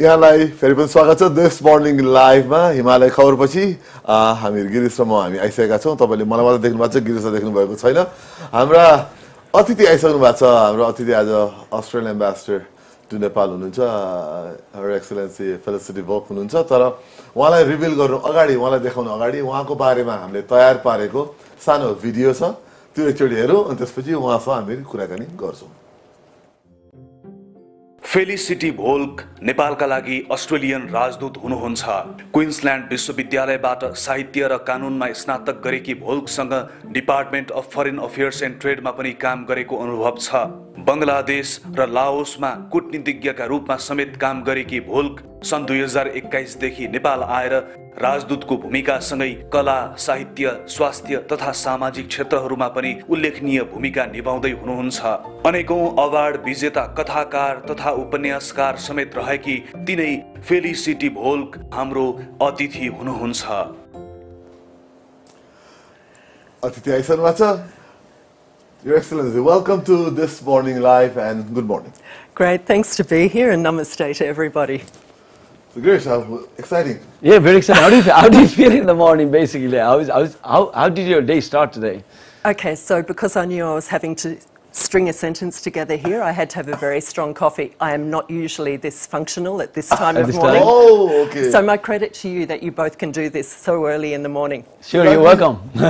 यहाँलाई फेरि पनि स्वागत छ दिस मर्निङ लाइभमा हिमालय खबरपछि हामी गिरीश र म हामी आइसकेका छौं तपाईले मलाई मात्र देख्नु भएको छ गिरीशलाई देख्नु भएको छैन हाम्रा अतिथि आइसक्नु भएको छ हाम्रो अतिथि आज अस्ट्रेलियन एम्बेसडर टु नेपाल हुनुहुन्छ हर एक्सलेन्सी फेलिसिटी वोक हुनुहुन्छ तर उहाँलाई रिभिल गर्नु अगाडि उहाँलाई देखाउनु अगाडि उहाँको बारेमा हामीले तयार पारेको सानो भिडियो छ त्यो एकचोटी हेरौं अनि त्यसपछि उहाँसँग हामी कुराकानी गर्छौं फेलिसिटी भोल्क नेपालका लागि अस्ट्रेलियन राजदूत हुनुहुन्छ क्वीन्सल्यान्ड विश्वविद्यालयबाट साहित्य र कानुनमा स्नातक गरेकी भोल्कसँग department of foreign affairs and ट्रेडमा पनि काम गरेको अनुभव छ बंगलादेश र लाओसमा कूटनीतिज्ञका रूपमा समेत काम गरेकी भोल्क सन् 2021 देखि नेपाल आएर राजदूतको भूमिकासँगै कला साहित्य स्वास्थ्य तथा सामाजिक क्षेत्रहरूमा पनि उल्लेखनीय भूमिका निभाउँदै हुनुहुन्छ अनेकौं अवार्ड विजेता कथाकार तथा उपन्यासकार समेत रहेकी तिनै फेलिसिटी भोल्क हाम्रो अतिथि हुनुहुन्छ अतिथि आइसक्नु भएको छ Your Excellency, welcome to this morning live and good morning. Great, thanks to be here and namaste to everybody. So Girish, exciting. Yeah, very exciting. How do you feel in the morning, basically? How did your day start today? Okay, so because I knew I was having to string a sentence together here, I had to have a very strong coffee. I am not usually this functional at this time of morning. Oh, okay. So my credit to you that you both can do this so early in the morning. Sure, you're welcome. So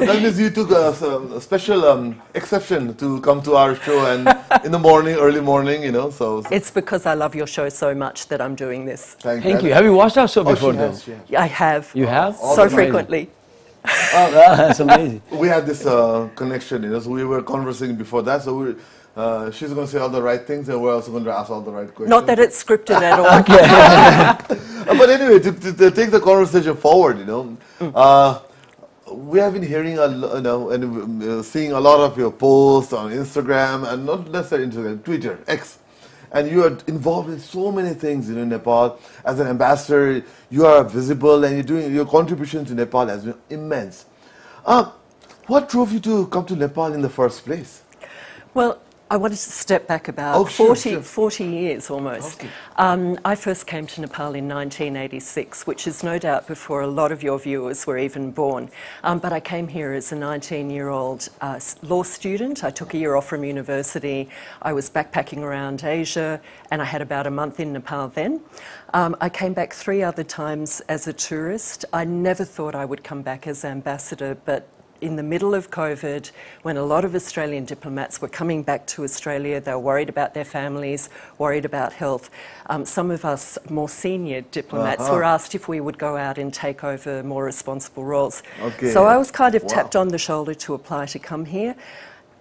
that means you took a special exception to come to our show and in the morning, early morning, you know. So it's because I love your show so much that I'm doing this. Thank you. Have you watched our show before, though? I have. You have? So frequently. That's amazing. We had this connection, you know, so we were conversing before that, so she's going to say all the right things and we're also going to ask all the right questions. Not that it's scripted at all. But anyway, to take the conversation forward, you know, we have been hearing, you know, and seeing a lot of your posts on Instagram, and not necessarily Instagram, Twitter, X. And you are involved in so many things, you know, in Nepal. As an ambassador, you are visible and your contribution to Nepal has been immense. What drove you to come to Nepal in the first place? Well, I wanted to step back about 40 years almost. Okay. I first came to Nepal in 1986, which is no doubt before a lot of your viewers were even born. But I came here as a 19-year-old law student. I took a year off from university. I was backpacking around Asia, and I had about a month in Nepal then. I came back 3 other times as a tourist. I never thought I would come back as ambassador, but in the middle of COVID, when a lot of Australian diplomats were coming back to Australia, they were worried about their families, worried about health. Some of us more senior diplomats were asked if we would go out and take over more responsible roles. Okay. So I was kind of tapped on the shoulder to apply to come here.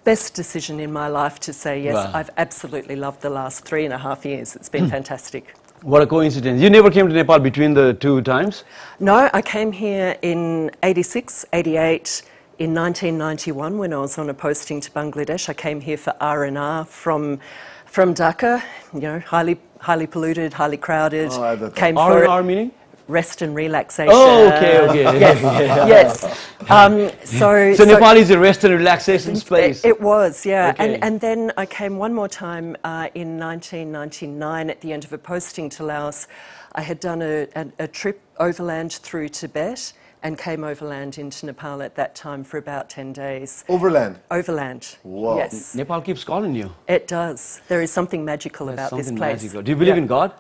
Best decision in my life to say yes. Wow. I've absolutely loved the last 3.5 years. It's been fantastic. What a coincidence. You never came to Nepal between the two times? No, I came here in 86, 88, in 1991, when I was on a posting to Bangladesh. I came here for R&R from Dhaka, you know, highly polluted, highly crowded. Came for R&R meaning? Rest and relaxation. Oh, okay. Yes. So Nepal is a rest and relaxation place. It was, yeah. Okay. And then I came one more time in 1999 at the end of a posting to Laos. I had done a trip overland through Tibet and came overland into Nepal at that time for about 10 days. Overland? Overland, wow. Yes. Nepal keeps calling you. It does. There is something magical about this place. Magical. Do you believe in God?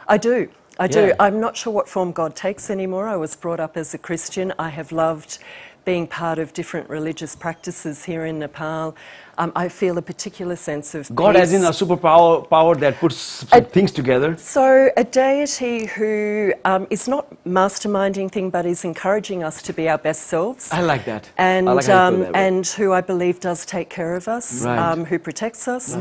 I do. I do. Yeah. I'm not sure what form God takes anymore. I was brought up as a Christian. I have loved being part of different religious practices here in Nepal. I feel a particular sense of God peace. as in a superpower that puts things together? So a deity who is not masterminding thing, but is encouraging us to be our best selves. I like that. And, I like how you put it that way. and who I believe does take care of us, Right. who protects us,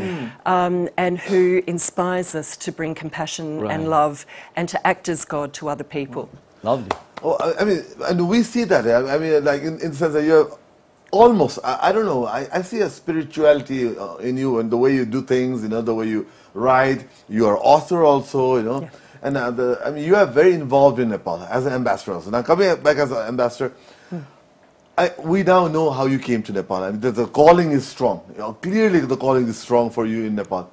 and who inspires us to bring compassion and love and to act as God to other people. Lovely. Oh, I mean, and we see that. I mean, like in the sense that you're almost, I don't know, I see a spirituality in you and the way you do things, you know, the way you write. You are author also, you know. Yeah. And I mean, you are very involved in Nepal as an ambassador also. Now, coming back as an ambassador, we now know how you came to Nepal. I mean, the calling is strong. You know, clearly, the calling is strong for you in Nepal.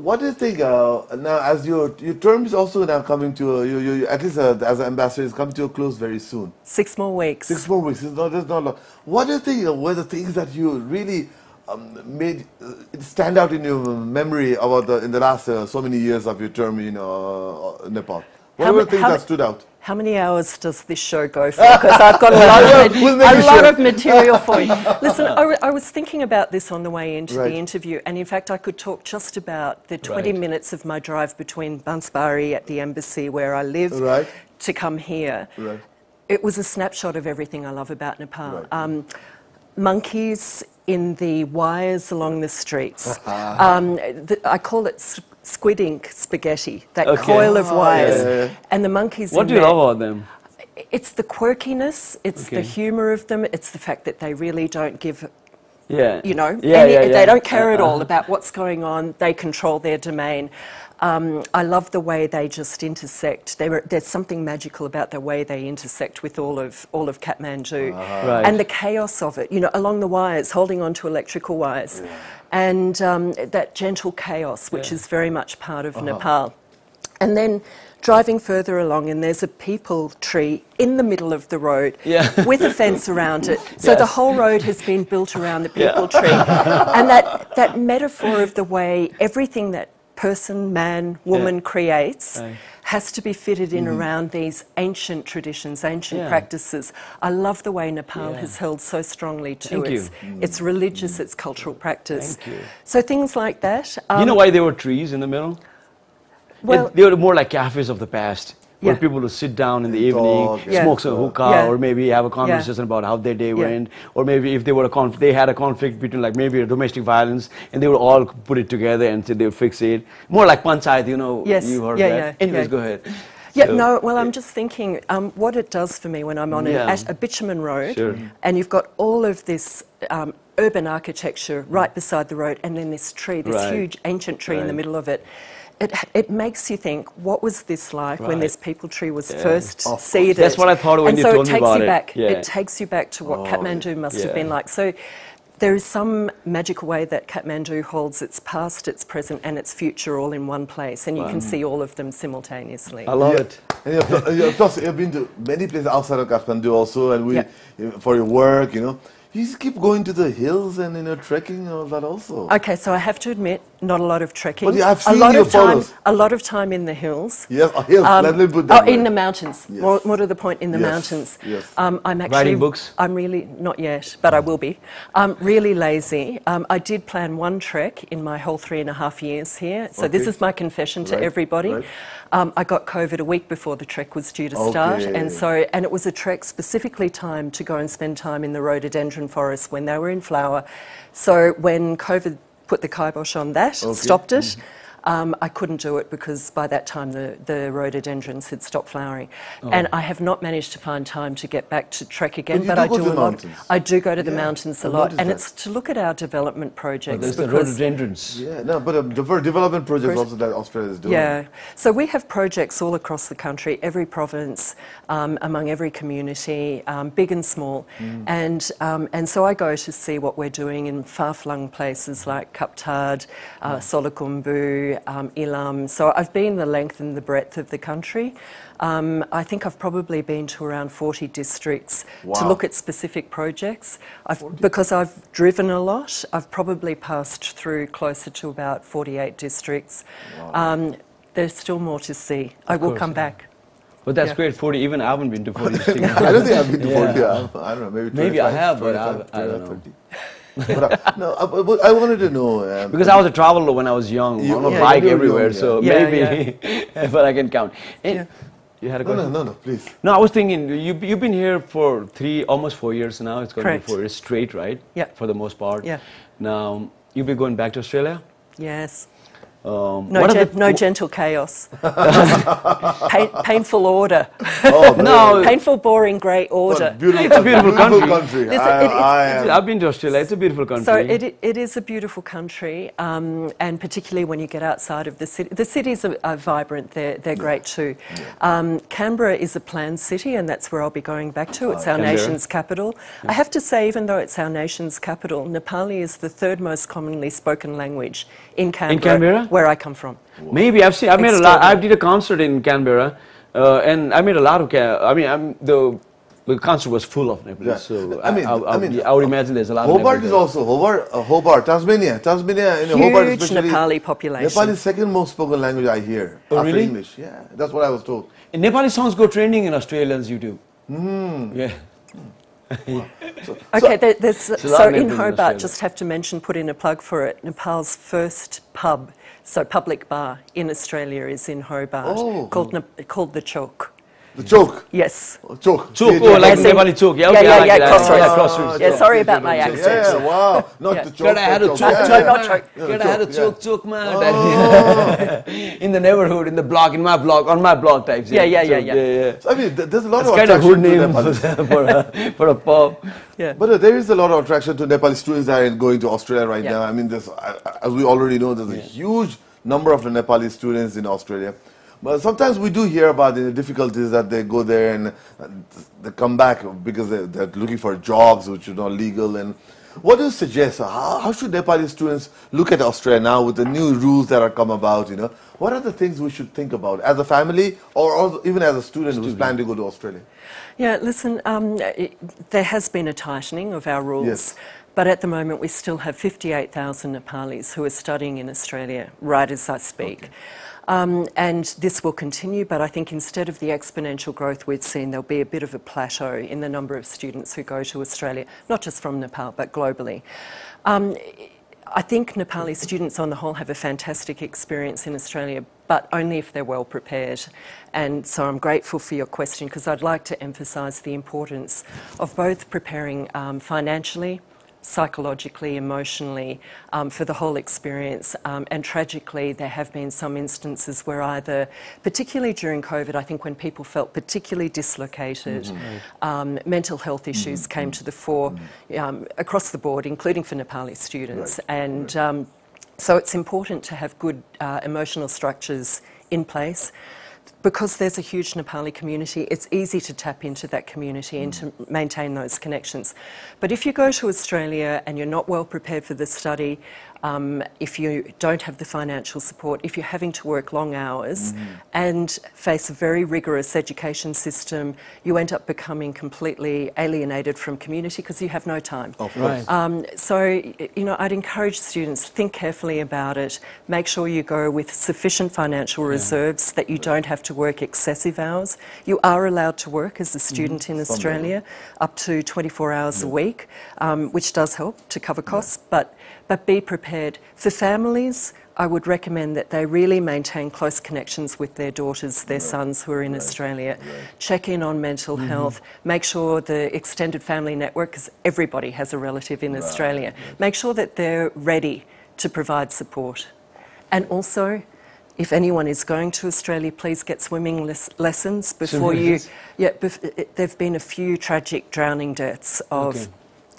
what do you think now? As your term is also now coming to you at least as an ambassador is coming to a close very soon. 6 more weeks. 6 more weeks. There's not a lot. What do you think were the things that you really made it stand out in your memory about in the last so many years of your term in Nepal? What were the things that stood out? How many hours does this show go for? Because I've got a lot of material for you. Listen, I was thinking about this on the way into the interview, and in fact I could talk just about the 20 minutes of my drive between Bansbari at the embassy where I live to come here. It was a snapshot of everything I love about Nepal. Monkeys in the wires along the streets. I call it squid ink spaghetti, that coil of wires. And the monkeys. What do you love about them? It's the quirkiness, it's the humour of them, it's the fact that they really don't give, you know, they don't care at all about what's going on, they control their domain. I love the way they just intersect. There's something magical about the way they intersect with all of Kathmandu, and the chaos of it. You know, along the wires, holding on to electrical wires, and that gentle chaos, which is very much part of Nepal. And then driving further along, and there's a peepal tree in the middle of the road with a fence around it. So the whole road has been built around the peepal tree, and that metaphor of the way everything that person, man, woman creates has to be fitted in around these ancient traditions, ancient practices. I love the way Nepal has held so strongly to its religious, its cultural practice. So things like that. You know why there were trees in the middle? Well, they were more like cafes of the past. Where people would sit down in the evening, smoke some hookah, or maybe have a conversation about how their day went, or maybe if they were they had a conflict between like maybe a domestic violence, and they would all put it together and say they would fix it. More like panchayat, you know. You heard that. Anyways, go ahead. I'm just thinking what it does for me when I'm on a bitumen road, and you've got all of this urban architecture right beside the road, and then this tree, this huge ancient tree in the middle of it. It makes you think, what was this like when this peepal tree was first seeded? That's what I thought when you told me about it. It takes you back to what Kathmandu must have been like. So there is some magical way that Kathmandu holds its past, its present, and its future all in one place, and you can see all of them simultaneously. I love it. And plus, you've been to many places outside of Kathmandu also, and for your work, you know. You just keep going to the hills and trekking and all that also. Okay, so I have to admit, not a lot of trekking. But I've seen your photos. A lot of time in the hills. Yes, hills. Let me put that in the mountains. More to the point, in the mountains. I'm actually writing books. I'm really not yet, but I will be. I'm really lazy. I did plan one trek in my whole 3.5 years here. So this is my confession to everybody. I got COVID a week before the trek was due to start, and it was a trek specifically timed to go and spend time in the rhododendron forests when they were in flower. So when COVID put the kibosh on that, stopped it, I couldn't do it because by that time the rhododendrons had stopped flowering. And I have not managed to find time to get back to trek again, but I do a lot. I do go to the mountains a lot, and it's to look at our development projects. There's the rhododendrons. But for development projects also that Australia is doing. So we have projects all across the country, every province, among every community, big and small. And so I go to see what we're doing in far-flung places like Kaptad, Solakumbu, Ilam. So I've been the length and the breadth of the country. I think I've probably been to around 40 districts to look at specific projects. Because I've driven a lot, I've probably passed through closer to about 48 districts. There's still more to see. I will come back. But that's great, 40. Even I haven't been to 40 districts. I don't think I've been to 40. I don't know, maybe I have, but I don't know. 30. But I wanted to know because I was a traveler when I was young on a bike everywhere, so maybe, but I can count. And you had a question? No, please. No, I was thinking you've been here for almost 4 years now. It's going to be 4 years straight, right? Yeah. For the most part. Yeah. Now you'll be going back to Australia. Yes. No gentle chaos. Painful order. Painful, boring, grey order. It's a beautiful country. I've been to Australia. It's a beautiful country. So it is a beautiful country, and particularly when you get outside of the city. The cities are vibrant. They're great too. Canberra is a planned city, and that's where I'll be going back to. It's our nation's capital. I have to say, even though it's our nation's capital, Nepali is the third most commonly spoken language in Canberra. In Canberra? where I come from. Maybe I've made a lot. I did a concert in Canberra, and I made a lot of. The concert was full of Nepalese, so I would imagine there's a lot. Hobart is also Hobart, Tasmania. Tasmania, huge Hobart especially. Nepali population. Nepali is second most spoken language I hear after really? English. Yeah, that's what I was told. And Nepali songs go trending in Australians YouTube. Yeah. Okay, so in Hobart, just have to mention, put in a plug for it, Nepal's first pub, so public bar in Australia is in Hobart, called the Chok. The Chok? Yes. Chok. Like Nepali Chok. Yeah, Crossroads. Crossroads. Yeah, sorry about my accent. Yeah, wow. Not the Chok. I had a Chok. Not Chok. I had a Chok, man. In the neighborhood, in the block, on my block types. Yeah. So, I mean, there's a lot of kind of hood attraction name for a pub. Yeah. But there is a lot of attraction to Nepali students that are going to Australia right now. I mean, as we already know, there's a huge number of the Nepali students in Australia. But sometimes we do hear about the difficulties that they go there and they come back because they're looking for jobs which are not legal. And what do you suggest? How should Nepali students look at Australia now with the new rules that are come about? What are the things we should think about as a family or even as a student who's planning to go to Australia? Yeah, listen, there has been a tightening of our rules. Yes. But at the moment, we still have 58,000 Nepalis who are studying in Australia right as I speak. Okay. And this will continue, but I think instead of the exponential growth we've seen, there'll be a bit of a plateau in the number of students who go to Australia, not just from Nepal, but globally. I think Nepali students on the whole have a fantastic experience in Australia, but only if they're well prepared. And so I'm grateful for your question, because I'd like to emphasise the importance of both preparing financially, psychologically, emotionally, for the whole experience. And tragically, there have been some instances where either, particularly during COVID, I think when people felt particularly dislocated, mental health issues came to the fore across the board, including for Nepali students. And so it's important to have good emotional structures in place. Because there's a huge Nepali community, it's easy to tap into that community and to maintain those connections. But if you go to Australia and you're not well prepared for the study, if you don't have the financial support, if you're having to work long hours and face a very rigorous education system, you end up becoming completely alienated from community because you have no time. So, I'd encourage students to think carefully about it, make sure you go with sufficient financial reserves, that you don't have to work excessive hours. You are allowed to work as a student in Australia up to 24 hours a week, which does help to cover costs, but be prepared. For families, I would recommend that they really maintain close connections with their daughters, their sons who are in Australia. Check in on mental health. Make sure the extended family network, because everybody has a relative in Australia, make sure that they're ready to provide support. And also, if anyone is going to Australia, please get swimming lessons before you... there've been a few tragic drowning deaths of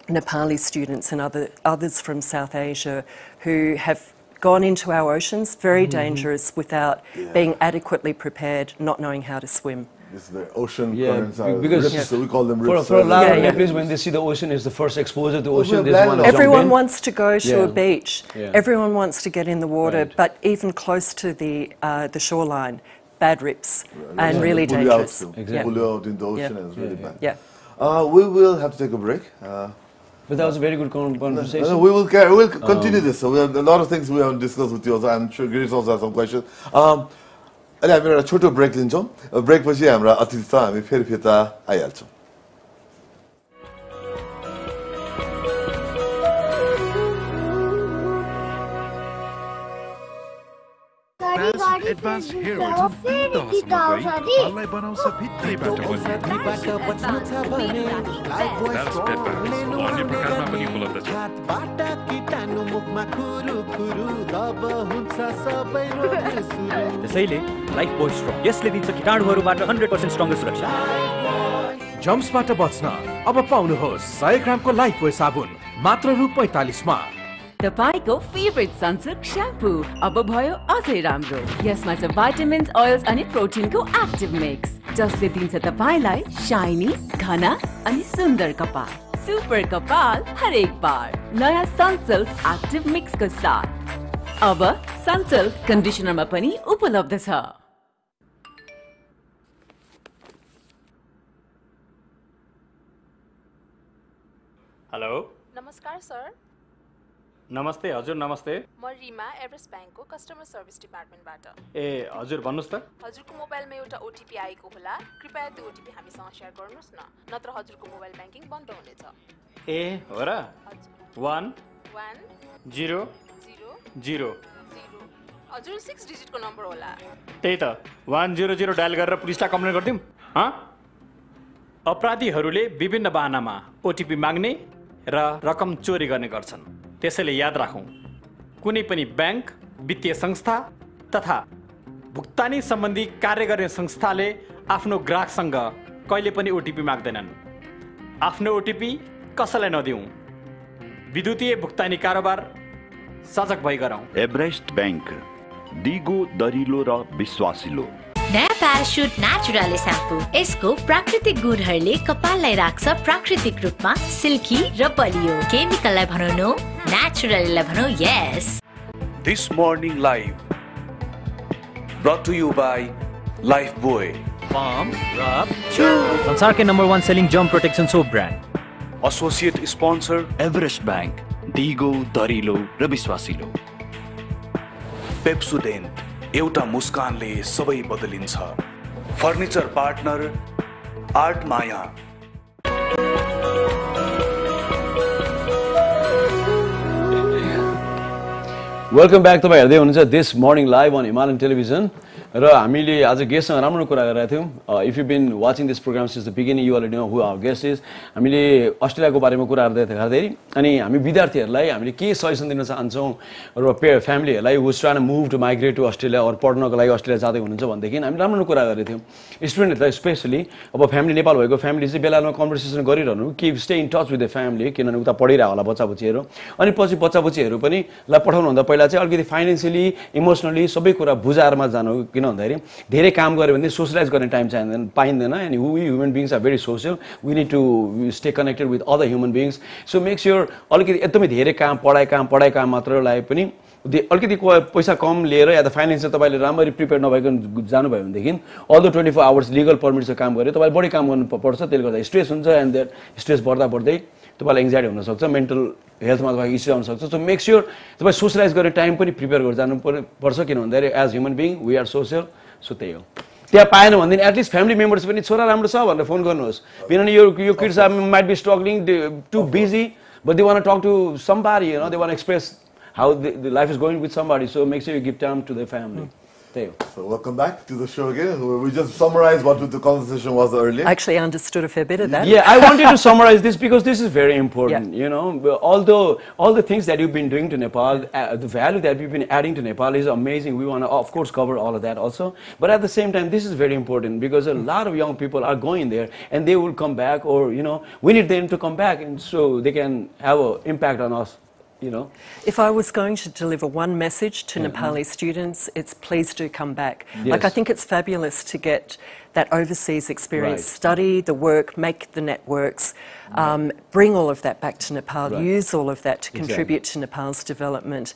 Nepali students and others from South Asia who have gone into our oceans, very dangerous, without being adequately prepared, not knowing how to swim. It's the ocean currents are rips, so we call them rips. For a lot of Nepalese, when they see the ocean is the first exposure to the ocean, everyone wants to go to a beach. Everyone wants to get in the water, but even close to the shoreline, bad rips and really dangerous. Pull out in the ocean is really bad. We will have to take a break. But that was a very good conversation. We'll continue this. So we have a lot of things we haven't discussed with you also. I'm sure Girish also has some questions. अहिले हामी एउटा छोटो break लिन्छौँ. ब्रेकपछि हाम्रा अतिथि छ, हामी फेरि फिर्ता आइहाल्छौँ. Advanced hair oil मलाई बनाउँछ भित्रैबाट अन्य प्रकारमा पनि उपलब्ध छ. त्यसैले लाइफ बोय स्ट्रङ यसले दिन्छ कीटाणुहरूबाट 100% स्ट्रङ्गर सुरक्षा. जम्सबाट बच्न अब पाउनुहोस् 100 ग्रामको लाइफ बोय साबुन मात्र रु 45 मा. तपाईको फेभरेट सनसिल्क स्याम्पू अब भयो अझै राम्रो. यसमा छ भाइटामिन्स, ओइल्स अनि प्रोटिनको एक्टिभ मिक्स, जसले दिन्छ तपाईलाई शाइनी, घना अनि सुन्दर कपाल. सुपर कपाल हरेक बार नयाँ सनसिल्क एक्टिभ मिक्स को साथ. अब सनसिल्क कन्डिसनरमा पनि उपलब्ध छ। हेलो नमस्कार सर। नमस्ते हजुर नमस्ते। म रिमा एभरेस्ट ब्याङ्कको कस्टमर सर्भिस डिपार्टमेन्टबाट। ए हजुर भन्नुहोस् त। हजुरको मोबाइलमा एउटा ओटिपी आएको होला, कृपया त्यो ओटिपी हामीसँग सेयर गर्नुहोस् न, नत्र हजुरको मोबाइल ब्याङ्किङ बन्द हुनेछ। ए हो र? 1 0 0 हजुर 6 डिजिटको नम्बर होला। त्यही त 100 डायल गरेर पुलिसलाई कम्प्लेन गर्दियौँ। अपराधीहरूले विभिन्न बहानामा ओटिपी माग्ने र रकम चोरी गर्ने गर्छन्। त्यसैले याद राखौँ, कुनै पनि ब्याङ्क, वित्तीय संस्था तथा भुक्तानी सम्बन्धी कार्य गर्ने संस्थाले आफ्नो ग्राहकसँग कहिले पनि ओटिपी माग्दैनन्। आफ्नो ओटिपी कसैलाई नदिउँ। विद्युतीय भुक्तानी कारोबार सजग भई गरौँ। एभरेस्ट ब्याङ्क, दिगो, दरिलो र विश्वासिलो। नयाँ प्यारासुट नेचुरल स्याम्पू। यसको प्राकृतिक गुणहरूले कपाललाई राख्छ प्राकृतिक रूपमा सिल्की र बलियो। केमिकललाई भनौँ नो, नेचुरललाई भनौँ yes. This morning live brought to you by Lifebuoy, Palm, Rub, संसार के number 1 selling germ protection soap brand. associate sponsor Everest bank, दिगो, दरिलो र विश्वासिलो। पेप्सोडेन्ट, एउटा मुस्कानले सबै बदलिन्छ। Furniture partner art Maya. Welcome back. तपाईँ हेर्दै हुनुहुन्छ this morning live on Himalayan television र हामीले आज गेस्टसँग राम्रो कुरा गरिरहेको थियौँ। If you been watching this programme since the beginning you already know who our guest is. हामीले अस्ट्रेलियाको बारेमा कुरा गर्दाखेरि अनि हामी विद्यार्थीहरूलाई हामीले के सजेसन दिन चाहन्छौँ र फ्यामिलीहरूलाई who's trying to move to migrate to Australia अरू पढ्नको लागि अस्ट्रेलिया जाँदै हुनुहुन्छ भनेदेखि हामी राम्रो कुरा गरेको थियौँ। स्टुडेन्टहरूलाई स्पेसली अब फ्यामिली नेपाल भएको फ्यामिली चाहिँ बेलामा कन्भर्सेसन गरिरहनु कि stay in touch with the family, किनभने उता पढिरहेको होला बच्चाबच्चीहरू। अनि पछि बच्चाबच्चीहरू पनि लाई पठाउनुभन्दा पहिला चाहिँ अलिकति फाइनेन्सियली इमोसनली सबै कुरा बुझारमा जानु। किन भन्दाखेरि धेरै काम गऱ्यो भने सोसलाइज गर्ने टाइम पाइँदैन। And we human beings are very social, we need to stay connected with other human beings. So make sure अलिकति एकदमै धेरै काम पढाइ काम मात्रलाई पनि अलिकति पैसा कम लिएर या त फाइनेन्सियल तपाईँले राम्ररी प्रिपेयर नभइकन जानुभयो भनेदेखि अल्दो 24 आवर्स लिगल पर्मिटको काम गऱ्यो तपाईँले बढी काम गर्नुपर्छ। त्यसले गर्दा स्ट्रेस हुन्छ एन्ड द्याट स्ट्रेस बढ्दै तपाईँलाई एङ्जाइटी हुनसक्छ, मेन्टल हेल्थमा तपाईँको इस्यु आउनसक्छ। सो मेक स्योर तपाईँ सोसलाइज गर्ने टाइम पनि प्रिपेयर गरेर जानुपर्छ। किन भन्दाखेरि as human being we are social. So त्यही हो। त्यहाँ पाएन भनेदेखि एटलिस्ट फ्यामिली मेम्बर्स पनि छोरा राम्रो छ भनेर फोन गर्नुहोस्। किनभने यो kids might be struggling too busy but they want to talk to somebody, you know, they want express how the life is going with somebody, so make sure you give time to the family. So welcome back to the show again. We just summarized what the conversation was earlier. I actually understood a fair bit of that. Yeah, I wanted to summarize this because this is very important. You know, although all the things that you've been doing to Nepal, the value that you've been adding to Nepal is amazing. We want to, of course, cover all of that also. But at the same time, this is very important because a lot of young people are going there and they will come back, or, you know, we need them to come back and so they can have an impact on us. You know? If I was going to deliver one message to Nepali students, it's please do come back. Like, I think it's fabulous to get that overseas experience, study the work, make the networks, bring all of that back to Nepal, use all of that to contribute to Nepal's development.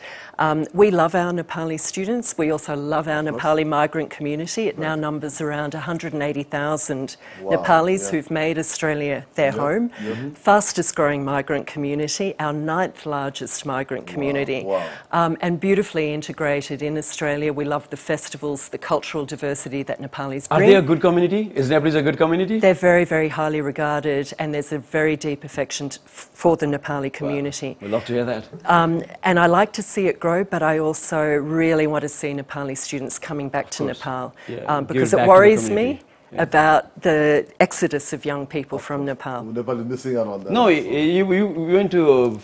We love our Nepali students. We also love our Nepali migrant community. It now numbers around 180,000 Nepalis who've made Australia their home. Fastest growing migrant community, our 9th largest migrant community, and beautifully integrated in Australia. We love the festivals, the cultural diversity that Nepalis bring. Are they a good community? Is Nepalese a good community? They're very, very highly regarded, and there's a very deep affection for the Nepali community. We'd love to hear that. And I like to see it grow, but I also really want to see Nepali students coming back to Nepal because it worries me about the exodus of young people from Nepal. Nepal is missing out on that. No, you went to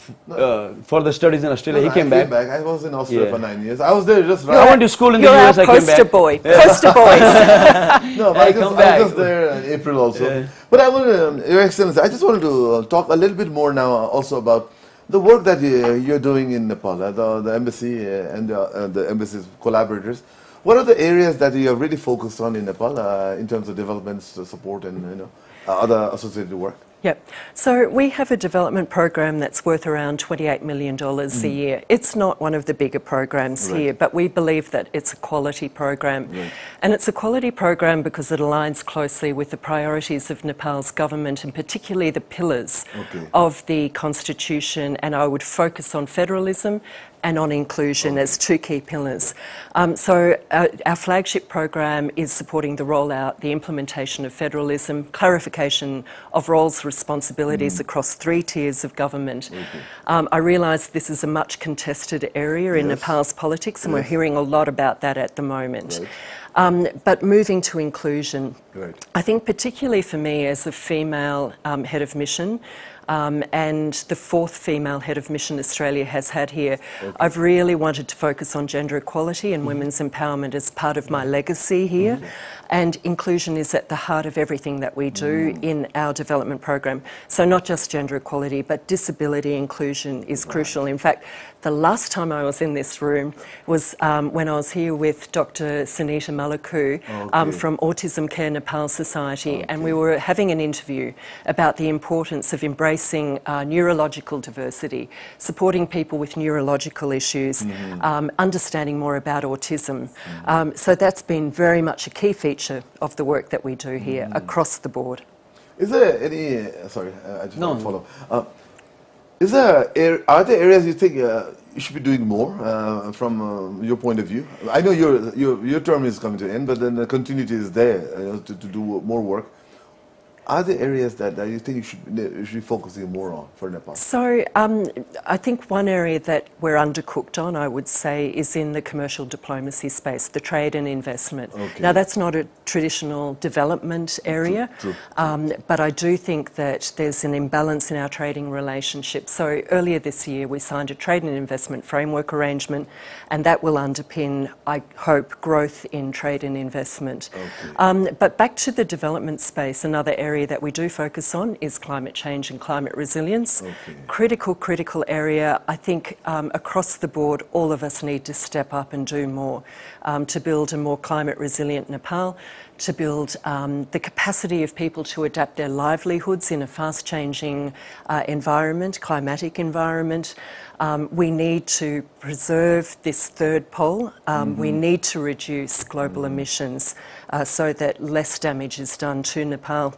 further studies in Australia. He came back. I was in Australia for 9 years. I was there just I went to school in the US. I came back. Poster boy. Poster boys. No, but I was just there in April also. But I want Your Excellency, I just wanted to talk a little bit more now also about the work that you're doing in Nepal, the embassy and the embassy's collaborators. What are the areas that you have really focused on in Nepal in terms of development support and other associated work? Yep. So we have a development program that's worth around $28 million a year. It's not one of the bigger programs here, but we believe that it's a quality program. And it's a quality program because it aligns closely with the priorities of Nepal's government and particularly the pillars of the constitution. And I would focus on federalism and on inclusion as two key pillars. So our flagship program is supporting the rollout, the implementation of federalism, clarification of roles, responsibilities across 3 tiers of government. I realise this is a much contested area in Nepal's politics, and we're hearing a lot about that at the moment. But moving to inclusion, I think particularly for me as a female head of mission, and the 4th female head of mission Australia has had here, I've really wanted to focus on gender equality and women's empowerment as part of my legacy here. And inclusion is at the heart of everything that we do in our development program. So not just gender equality, but disability inclusion is crucial. In fact, the last time I was in this room was when I was here with Dr. Sunita Malaku from Autism Care Nepal Society, and we were having an interview about the importance of embracing neurological diversity, supporting people with neurological issues, understanding more about autism. So that's been very much a key feature of the work that we do here across the board. Is there any, sorry, I just want to follow. Are there areas you think you should be doing more from your point of view? I know your term is coming to an end, but then the continuity is there to do more work. Are there areas that you think you should be focusing more on for Nepal? So I think one area that we're undercooked on, I would say, is in the commercial diplomacy space, the trade and investment. Now, that's not a traditional development area, but I do think that there's an imbalance in our trading relationship. So earlier this year, we signed a trade and investment framework arrangement, and that will underpin, I hope, growth in trade and investment. But back to the development space, another area that we do focus on is climate change and climate resilience. Critical area. I think across the board, all of us need to step up and do more to build a more climate resilient Nepal, to build the capacity of people to adapt their livelihoods in a fast changing environment, climatic environment. We need to preserve this third pole. We need to reduce global emissions so that less damage is done to Nepal.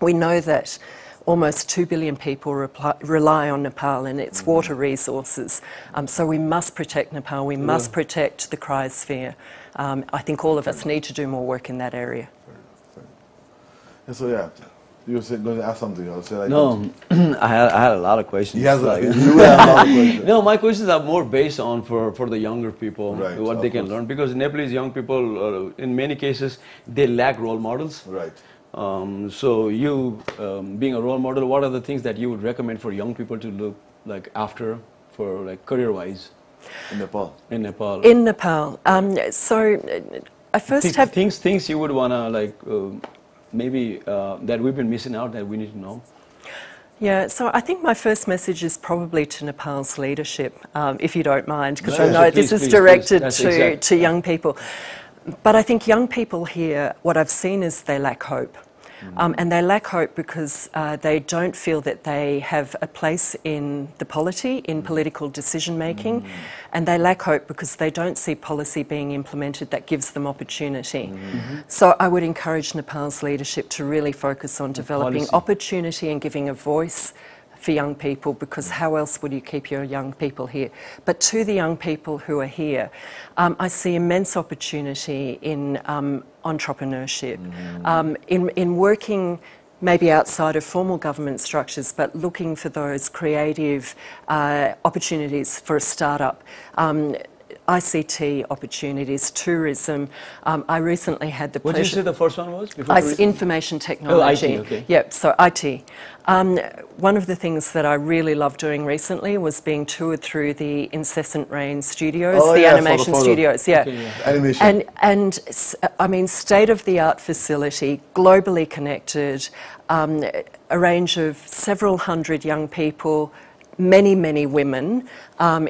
We know that almost 2 billion people rely on Nepal and its water resources. So we must protect Nepal, we must protect the cryosphere. I think all of us need to do more work in that area. So you were going to ask something else. No, I had a lot of questions. You had a lot of questions. No, my questions are more based on for the younger people, what they can learn. Because Nepalese young people, in many cases, they lack role models. So you, being a role model, what are the things that you would recommend for young people to look like after, for like career-wise? In Nepal. In Nepal. In Nepal. So I first have things you would wanna like maybe that we've been missing out that we need to know. Yeah, so I think my first message is probably to Nepal's leadership, if you don't mind, because I know this is directed to young people. But I think young people here, what I've seen is they lack hope. And they lack hope because they don't feel that they have a place in the polity, in political decision making, and they lack hope because they don't see policy being implemented that gives them opportunity. So I would encourage Nepal's leadership to really focus on developing opportunity and giving a voice for young people, because how else would you keep your young people here? But to the young people who are here, I see immense opportunity in entrepreneurship, in working maybe outside of formal government structures, but looking for those creative opportunities for a startup. ICT opportunities, tourism. I recently had the pleasure... What did you say the first one was? Information technology. Oh, IT, okay. Yep, so IT. One of the things that I really loved doing recently was being toured through the Incessant Rain studios, animation studios. Animation. And I mean, state-of-the-art facility, globally connected, a range of several hundred young people, many women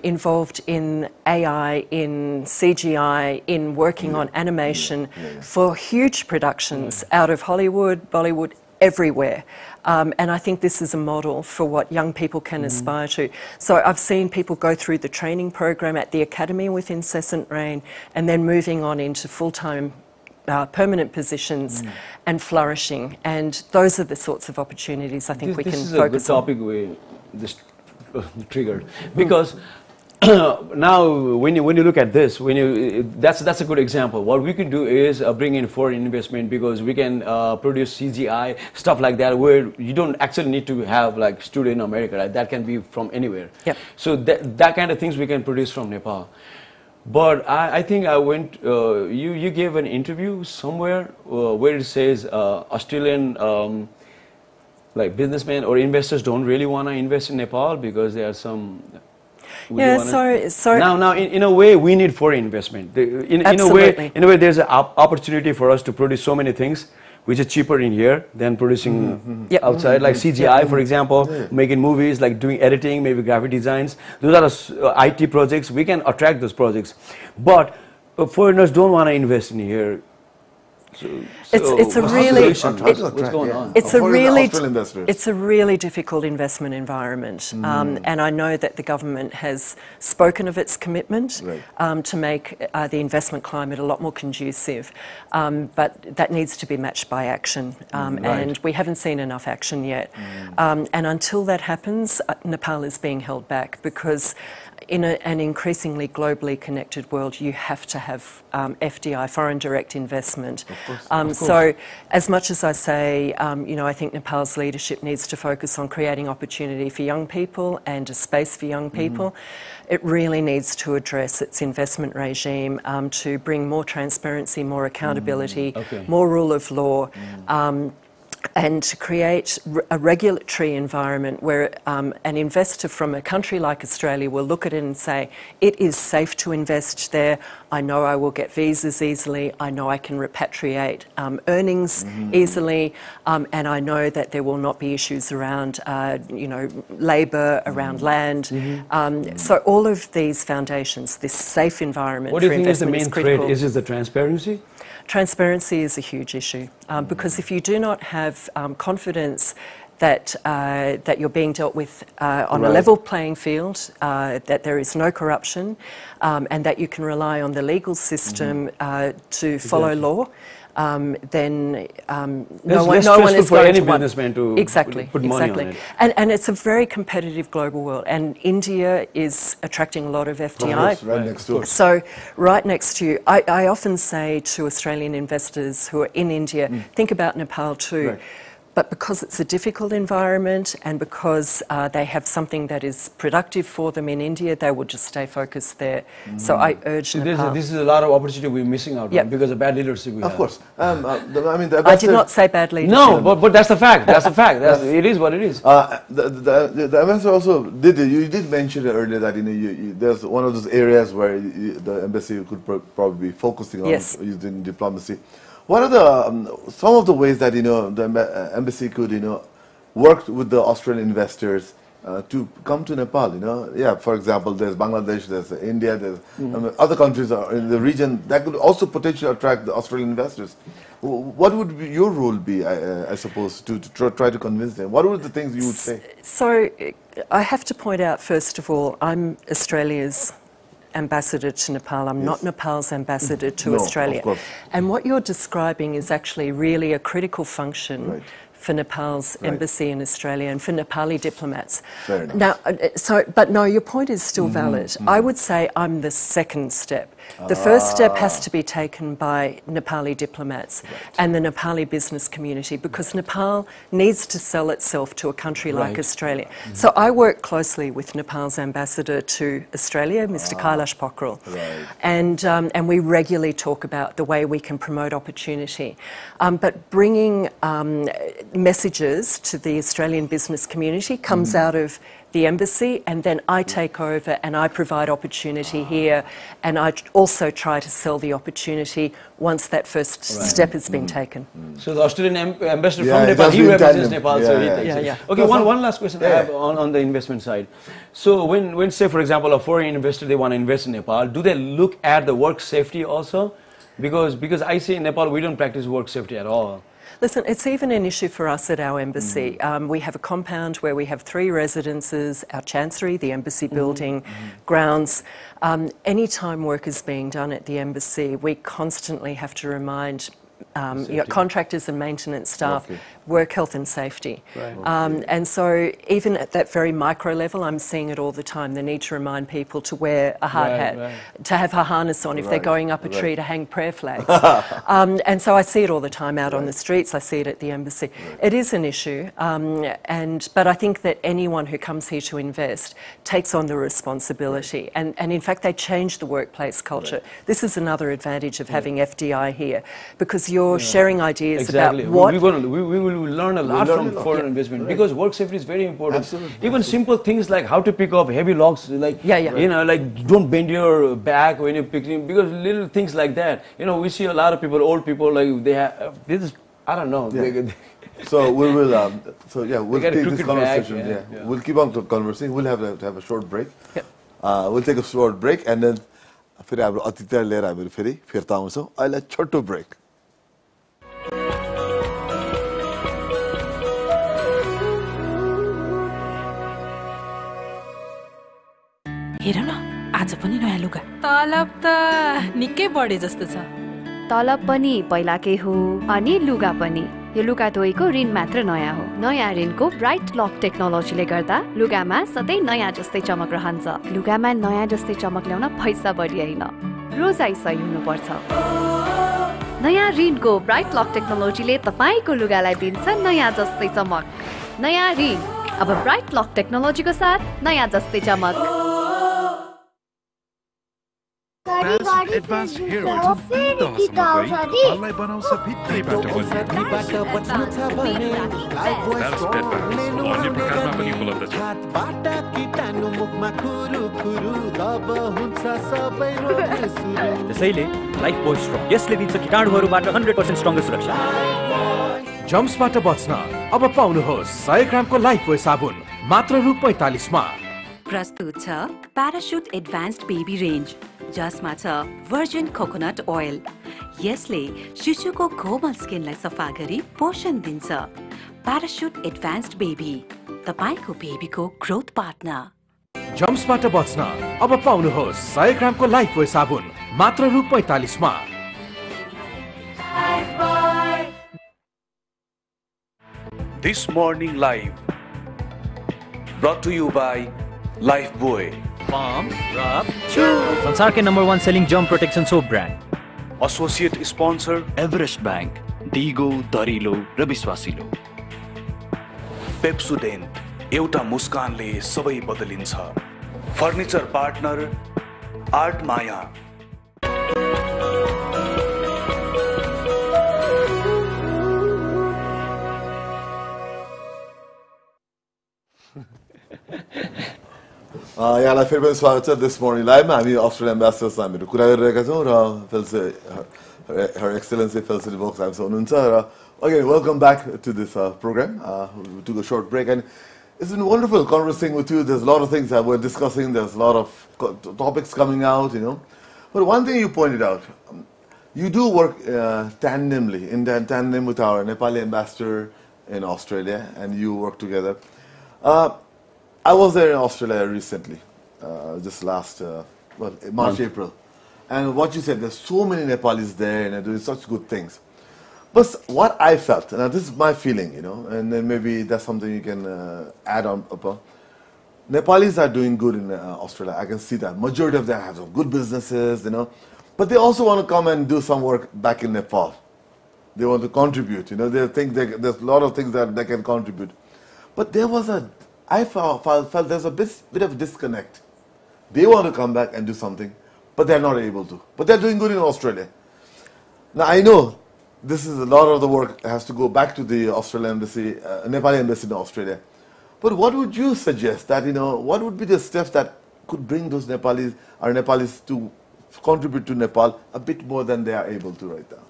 involved in AI, in CGI, in working on animation for huge productions out of Hollywood, Bollywood, everywhere. And I think this is a model for what young people can aspire to. So I've seen people go through the training program at the academy with Incessant Rain and then moving on into full-time permanent positions and flourishing. And those are the sorts of opportunities I think we can focus on. This is a good topic this triggered. Because now, when you look at this, that's a good example. What we can do is bring in foreign investment, because we can produce CGI stuff like that, where you don't actually need to have like studio in America. Right? That can be from anywhere. Yep. So that kind of things we can produce from Nepal. But I think I went. You gave an interview somewhere where it says Australian like businessmen or investors don't really want to invest in Nepal because there are some. So now in a way we need foreign investment. In a way there's an opportunity for us to produce so many things which is cheaper in here than producing outside, like CGI, for example, making movies, like doing editing, maybe graphic designs. Those are IT projects. We can attract those projects, but foreigners don't want to invest in here. It's a really difficult investment environment, and I know that the government has spoken of its commitment to make the investment climate a lot more conducive, but that needs to be matched by action, and we haven't seen enough action yet. And until that happens, Nepal is being held back, because in an increasingly globally connected world, you have to have FDI, foreign direct investment. Of course. So as much as I say, I think Nepal's leadership needs to focus on creating opportunity for young people and a space for young people, it really needs to address its investment regime to bring more transparency, more accountability, more rule of law, and to create a regulatory environment where an investor from a country like Australia will look at it and say, it is safe to invest there, I know I will get visas easily, I know I can repatriate earnings easily, and I know that there will not be issues around labour, around land. So all of these foundations, this safe environment for investment is critical. What do you think is the main threat? Is it the transparency? Transparency is a huge issue, because if you do not have confidence that you're being dealt with on a level playing field, that there is no corruption, and that you can rely on the legal system to follow law, then no one is going for any businessman to put money on it. And it's a very competitive global world, and India is attracting a lot of FDI. Right next door. So right next to you, I often say to Australian investors who are in India, think about Nepal too. Right. But because it's a difficult environment and because they have something that is productive for them in India, they will just stay focused there. So I urge Nepal. This is a lot of opportunity we're missing out on because of bad leadership we have. Of course. I did not say bad leadership. No, but that's the fact. That's the fact. It is what it is. The ambassador also did mention earlier that there's one of those areas where the embassy could probably be focusing on using diplomacy. What are some of the ways that the embassy could work with the Australian investors to come to Nepal? For example, there's Bangladesh, there's India, there's other countries in the region that could also potentially attract the Australian investors. What would your role be, I suppose, to try to convince them? What are the things you would say? So I have to point out, first of all, I'm Australia's ambassador to Nepal. I'm not Nepal's ambassador to Australia. Of course. And what you're describing is actually really a critical function for Nepal's embassy in Australia and for Nepali diplomats. Fair enough. Now, but no, your point is still valid. I would say I'm the second step. The first step has to be taken by Nepali diplomats and the Nepali business community, because Nepal needs to sell itself to a country like Australia. So I work closely with Nepal's ambassador to Australia, Mr. Kailash Pokhrel, and we regularly talk about the way we can promote opportunity. But bringing messages to the Australian business community comes out of the embassy, and then I take over and I provide opportunity here, and I also try to sell the opportunity once that first step has been taken. So the Australian ambassador from Nepal, he represents Nepal. Okay, one last question I have on the investment side. So when say, for example, a foreign investor, they want to invest in Nepal, do they look at the work safety also? Because I see in Nepal we don't practice work safety at all. Listen, it's even an issue for us at our embassy. We have a compound where we have 3 residences, our chancery, the embassy building, grounds. Any time work is being done at the embassy, we constantly have to remind contractors and maintenance staff, work health and safety. And so even at that very micro level, I'm seeing it all the time, the need to remind people to wear a hard hat, to have a harness on if they're going up a tree, to hang prayer flags. And so I see it all the time out on the streets, I see it at the embassy. It is an issue, but I think that anyone who comes here to invest takes on the responsibility, and in fact they change the workplace culture. This is another advantage of having FDI here, because you're sharing ideas about what... We will learn a lot from foreign investment, because work safety is very important. Even simple things like how to pick up heavy logs, like you know, like don't bend your back when you're picking, because little things like that. You know, we see a lot of people, old people, like they have this is, I don't know. So we will. We'll take this conversation. We'll keep on conversing. We'll have to have a short break. We'll take a short break, and then फेरि हाम्रो अतिथिलाई लिएर हामी फेरि फिर्ता आउँछौँ. अहिले छोटो break. हेर न, आज पनि नयाँ लुगा. तलब त निकै बढे जस्तो छ. तलब पनि पहिलाकै हो अनि लुगा पनि. यो लुगा धोएको ऋण मात्र नयाँ हो. नयाँ ऋणको ब्राइट लक टेक्नोलोजीले गर्दा लुगामा सधैँ नयाँ जस्तै चमक रहन्छ. लुगामा नयाँ जस्तै चमक ल्याउन पैसा बढी हैन, रोजाइ सही हुनुपर्छ. नयाँ ऋणको ब्राइट लक टेक्नोलोजीले तपाईको लुगालाई दिन्छ नयाँ जस्तै चमक. नयाँ ऋण अब ब्राइट लक टेक्नोलोजीको साथ नयाँ जस्तै चमक. एडभान्स हेयर ओइल तहसम्म बनाउँछ भित्रैबाट अन्य प्रकारमा पनि उपलब्ध छ. त्यसैले लाइफ बोय स्ट्रङ, यसले दिन्छ कीटाणुहरूबाट 100% स्ट्रङ सुरक्षा. जम्सबाट बच्न अब पाउनुहोस् 100 ग्रामको लाइफ बोय साबुन मात्र रु 45 मा. प्रस्तुत छ प्याराशुट एडभान्स्ड बेबी रेन्ज, जसमा छ भर्जिन कोकोनट ओइल. यसले शिशुको कोमल स्किनलाई सफा गरी पोषण दिन्छ. प्याराशुट एडभान्स्ड बेबी, तपाईको बेबीको ग्रोथ पार्टनर. जम्सबाट बच्न अब पाउनुहोस् 100 ग्रामको लाइफ बोय साबुन मात्र रु 45 मा. This morning live brought to you by Lifebuoy, Farm Rub Chew, संसार के number 1 selling germ protection soap brand. Associate sponsor Everest bank, दिगो, दरिलो र विश्वासिलो. पेप्सोडेन्ट, एउटा मुस्कानले सबै बदलिन्छ. फर्निचर पार्टनर आर्ट माया. यहाँलाई फेरि पनि स्वागत छ दिस मर्निङ लाइभमा. हामी अस्ट्रेलिया एम्बेसडर्स हामीहरू कुरा गरिरहेका छौँ र हर एक्सेलेन्सी फेल्सिटी भोग्स हामीसँग हुनुहुन्छ. र again welcome back to this programme. To the short break and it's been wonderful conversing with you. There's a lot of things that we're discussing. There's a lot of topics coming out, you know. But one thing you pointed out, you do work in tandem with our Nepali ambassador in Australia, and you work together. I was there in Australia recently, just last March, April. And what you said, there's so many Nepalis there and they're doing such good things. But what I felt, and this is my feeling, you know, and then maybe that's something you can add on upon. Nepalis are doing good in Australia. I can see that. Majority of them have some good businesses, you know. But they also want to come and do some work back in Nepal. They want to contribute, you know. They think there's a lot of things that they can contribute. But there was I felt there's a bit of a disconnect. They want to come back and do something, but they're not able to. But they're doing good in Australia. Now I know this is a lot of the work has to go back to the Australian embassy, Nepali embassy in Australia. But what would you suggest that, you know, what would be the steps that could bring those Nepalis to contribute to Nepal a bit more than they are able to right now?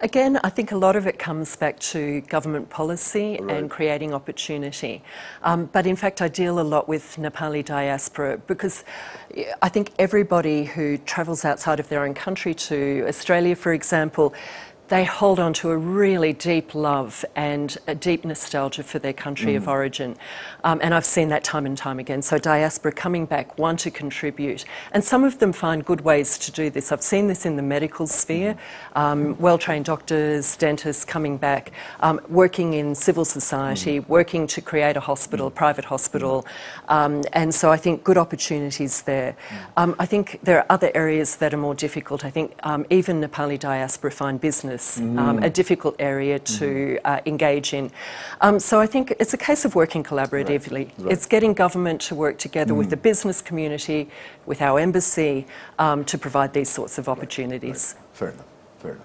Again, I think a lot of it comes back to government policy and creating opportunity. But in fact, I deal a lot with Nepali diaspora because I think everybody who travels outside of their own country to Australia, for example, they hold on to a really deep love and a deep nostalgia for their country of origin. And I've seen that time and time again. So diaspora coming back want to contribute. And some of them find good ways to do this. I've seen this in the medical sphere, well-trained doctors, dentists coming back, working in civil society, working to create a hospital, private hospital. And so I think good opportunities there. I think there are other areas that are more difficult. I think even Nepali diaspora find business a difficult area to engage in. So I think it's a case of working collaboratively. Right. It's getting government to work together with the business community, with our embassy, to provide these sorts of opportunities. Right. Fair enough. Fair enough.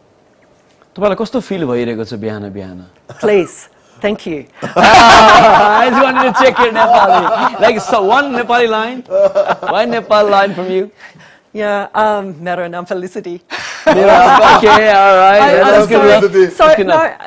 तपाईँलाई कस्तो feel भइरहेको छ बिहान बिहान? Please. Thank you. I just wanted to check your Nepali. Like so one Nepali line? One Nepal line from you? Yeah, Maranam Felicity. Okay, all right. That's good. So no,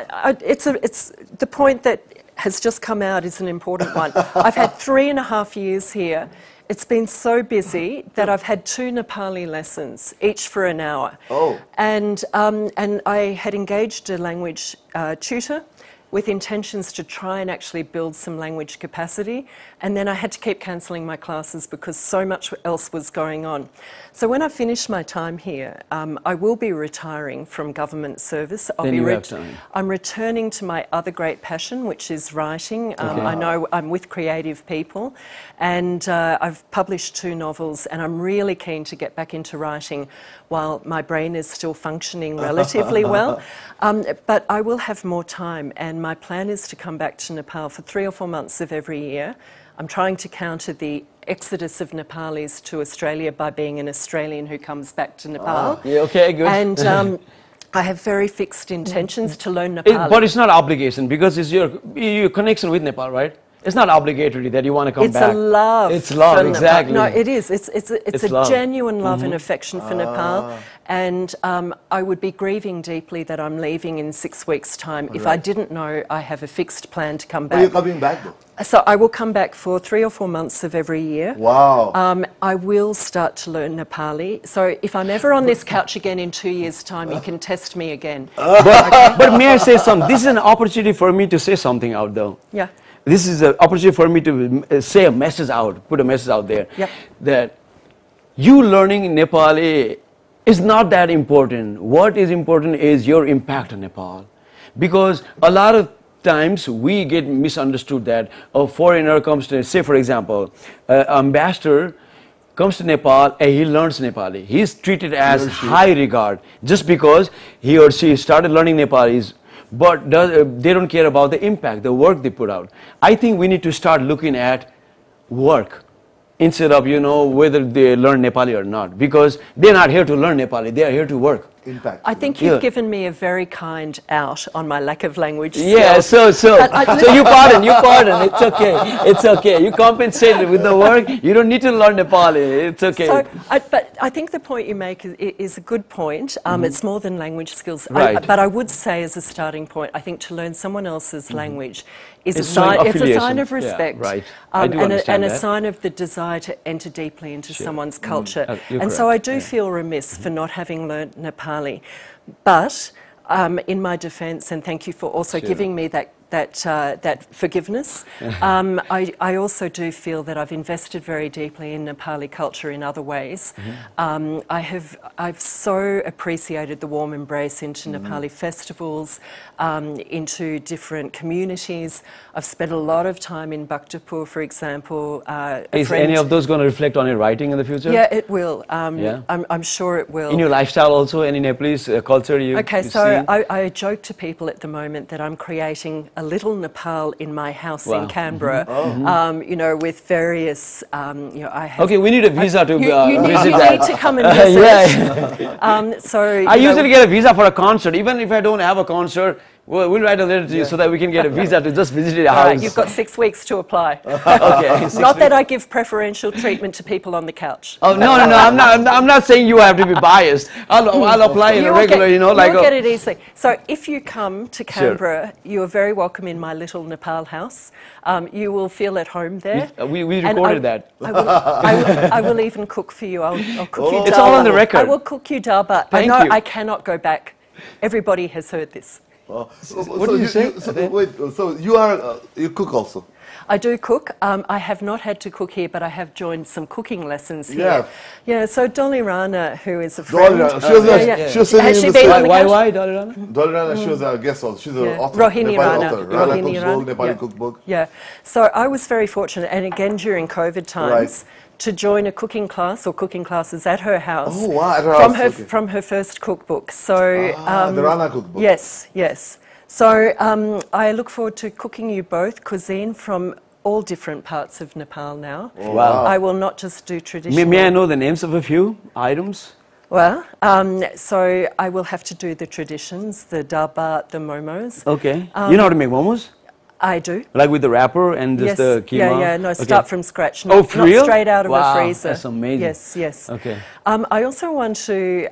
it's the point that has just come out is an important one. I've had 3.5 years here. It's been so busy that I've had 2 Nepali lessons, each for an hour. Oh. And I had engaged a language tutor with intentions to try and actually build some language capacity. And then I had to keep cancelling my classes because so much else was going on. So when I finish my time here, I will be retiring from government service. I'm returning to my other great passion, which is writing. I know I'm with creative people, and I've published 2 novels, and I'm really keen to get back into writing while my brain is still functioning relatively well. But I will have more time, and my plan is to come back to Nepal for 3 or 4 months of every year. I'm trying to counter the exodus of Nepalis to Australia by being an Australian who comes back to Nepal. Yeah, okay, good. And I have very fixed intentions to learn Nepali. But it's not obligation because it's your connection with Nepal, right? It's not obligatory that you want to come back. It's a love. It's love, exactly. No, it is. It's a genuine love and affection for Nepal. And I would be grieving deeply that I'm leaving in 6 weeks' time if I didn't know I have a fixed plan to come back. Are you coming back though? So I will come back for 3 or 4 months of every year. Wow. I will start to learn Nepali. So if I'm ever on this couch again in 2 years' time, you can test me again. But may I say something? This is an opportunity for me to say something out though. Yeah. This is an opportunity for me to say a message out, put a message out there. Yep. That you learning Nepali is not that important. What is important is your impact on Nepal. Because a lot of times we get misunderstood that a foreigner comes to, say for example, ambassador comes to Nepal and he learns Nepali. He's treated as high regard just because he or she started learning Nepali. But they don't care about the impact, the work they put out. I think we need to start looking at work instead of, whether they learn Nepali or not. Because they're not here to learn Nepali, they are here to work. Impact. I think you've given me a very kind out on my lack of language skills. Yeah, so you pardon, it's okay, it's okay. You compensate with the work, you don't need to learn Nepali, it's okay. So, but I think the point you make is a good point. It's more than language skills. Right. But I would say as a starting point, I think to learn someone else's language is it's a sign of respect. Yeah, right. And a sign of the desire to enter deeply into someone's culture. And so I do feel remiss for not having learnt Nepali. But in my defence, and thank you for also giving me that forgiveness, I also do feel that I've invested very deeply in Nepali culture in other ways. I've so appreciated the warm embrace into Nepali festivals, into different communities. I've spent a lot of time in Bhaktapur, for example. Is any of those going to reflect on your writing in the future? Yeah, it will. I'm sure it will. In your lifestyle also, any Nepalese culture you so I joke to people at the moment that I'm creating a little Nepal in my house in Canberra, with various, I have... Okay, we need a visa to visit that. You need to come and visit. I usually get a visa for a concert, even if I don't have a concert. We'll write a letter to you so that we can get a visa to just visit your house. Right, you've got 6 weeks to apply. Okay. Not that I give preferential treatment to people on the couch. Oh no! I'm not saying you have to be biased. I'll apply in a regular, You'll get it easily. So if you come to Canberra, you are very welcome in my little Nepal house. You will feel at home there. We recorded that. I will even cook for you. I'll cook you dal. It's all on the record. I will cook you dal, but Thank I know you. I cannot go back Everybody has heard this. What did you say? So you cook also? I do cook. I have not had to cook here, but I have joined some cooking lessons here. Yeah, so Dolly Rana, who is a friend. She was Has she been on the couch? Why Dolly Rana? Dolly Rana, she was a guest also. She's an author. Rohini Rana. Rohini Rana. Nepali cookbook. Yeah. So I was very fortunate, and again during COVID times, to join a cooking class or cooking classes at her house. Oh, wow. At her house. From her first cookbook. So the Rana cookbook. Yes. So I look forward to cooking you both cuisine from all different parts of Nepal now. Oh, wow. I will not just do traditional. May I know the names of a few items? Well, so I will have to do the traditions, the dal bhat, the momos. Okay. You know how to make momos? I do. Like with the wrapper and just the keema? Yeah, no, start from scratch. Not straight out of a freezer. That's amazing. Yes. Okay. I also want to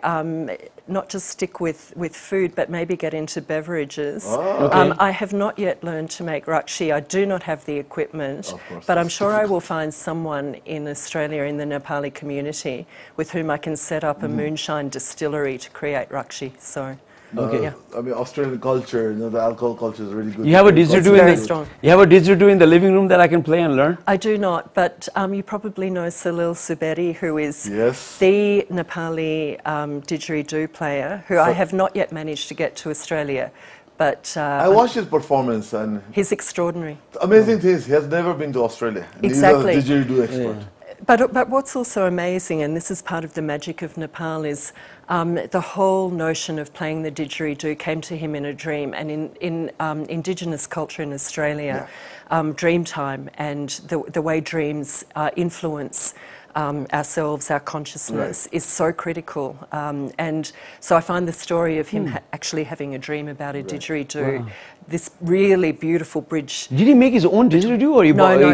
not just stick with food, but maybe get into beverages. I have not yet learned to make rakshi. I do not have the equipment, but I'm sure I will find someone in Australia, in the Nepali community, with whom I can set up a moonshine distillery to create rakshi. So. I mean, Australian culture, the alcohol culture is really good. You have a didgeridoo in the living room that I can play and learn? I do not, but you probably know Salil Subedi, who is the Nepali didgeridoo player, who I have not yet managed to get to Australia. But I watched his performance and he's extraordinary. The amazing thing is he has never been to Australia. Exactly. He's a didgeridoo expert. But what's also amazing, and this is part of the magic of Nepal, is the whole notion of playing the didgeridoo came to him in a dream. And in Indigenous culture in Australia, dream time and the way dreams influence ourselves, our consciousness, is so critical. And so I find the story of him actually having a dream about a didgeridoo, this really beautiful bridge. Did he make his own didgeridoo, or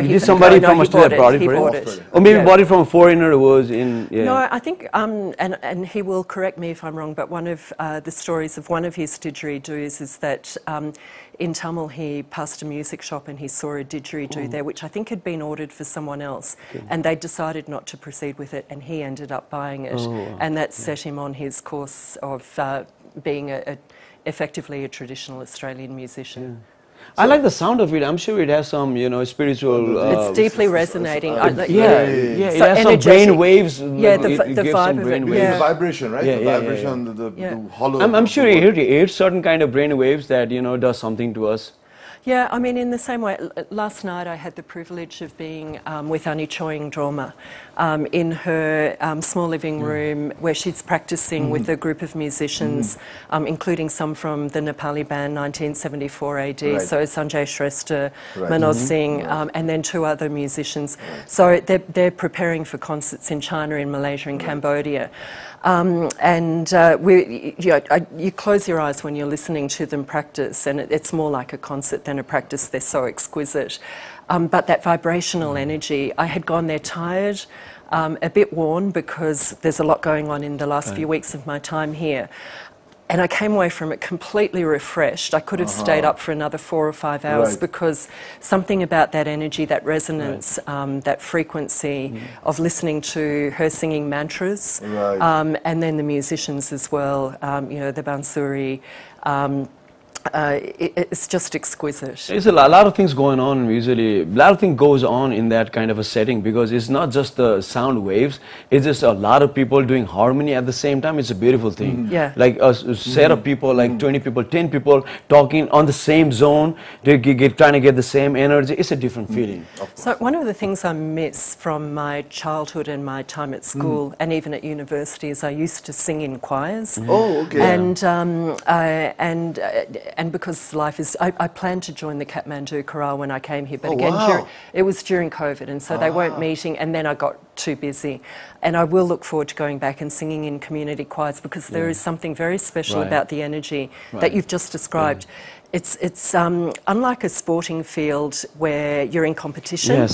did somebody from Australia brought it for him? Or maybe bought it from a foreigner who was in... No, I think, and he will correct me if I'm wrong, but one of the stories of one of his didgeridoos is that in Tamil he passed a music shop and he saw a didgeridoo there, which I think had been ordered for someone else, and they decided not to proceed with it, and he ended up buying it, and that set him on his course of being effectively a traditional Australian musician. I like the sound of it. I'm sure it has some, spiritual... it's deeply resonating. It has some brain waves. The vibe of it. The vibration, right? The vibration, the hollow... I'm sure it certain kind of brain waves that, does something to us. Yeah, I mean, in the same way, last night I had the privilege of being with Ani Choying Droma in her small living room where she's practicing with a group of musicians, including some from the Nepali band 1974 AD, so Sanjay Shrestha, Manoj Singh, and then two other musicians. So they're preparing for concerts in China, in Malaysia, and Cambodia. You close your eyes when you're listening to them practice, and it's more like a concert than a practice. They're so exquisite. But that vibrational energy, I had gone there tired, a bit worn because there's a lot going on in the last few weeks of my time here. And I came away from it completely refreshed. I could have stayed up for another 4 or 5 hours because something about that energy, that resonance, that frequency of listening to her singing mantras, and then the musicians as well, the Bansuri, it's just exquisite. There's a lot of things going on usually. A lot of things goes on in that kind of a setting because it's not just the sound waves. It's just a lot of people doing harmony at the same time. It's a beautiful thing. Like a set of people, like 20 people, 10 people talking on the same zone, trying to get the same energy. It's a different feeling. So one of the things I miss from my childhood and my time at school and even at university is I used to sing in choirs. And because life is, I planned to join the Kathmandu chorale when I came here, but again, it was during COVID, and so they weren't meeting, and then I got too busy. And I will look forward to going back and singing in community choirs because there is something very special about the energy that you've just described. It's unlike a sporting field where you're in competition.